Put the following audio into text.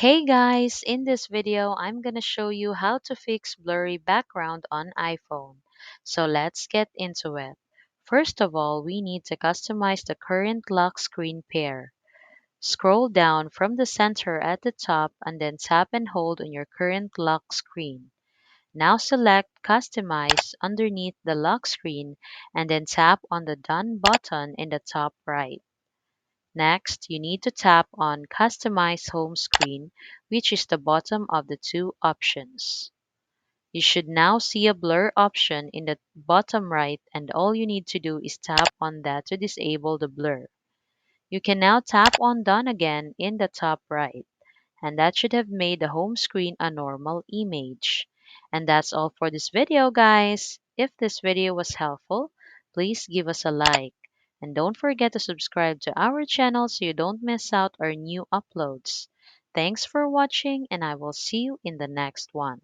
Hey guys, in this video, I'm gonna show you how to fix blurry background on iPhone. So let's get into it. First of all, we need to customize the current lock screen pair. Scroll down from the center at the top and then tap and hold on your current lock screen. Now select Customize underneath the lock screen and then tap on the Done button in the top right. Next, you need to tap on Customize Home Screen, which is the bottom of the two options. You should now see a blur option in the bottom right, and all you need to do is tap on that to disable the blur. You can now tap on Done again in the top right, and that should have made the home screen a normal image. And that's all for this video, guys. If this video was helpful, please give us a like. And don't forget to subscribe to our channel so you don't miss out our new uploads. Thanks for watching, and I will see you in the next one.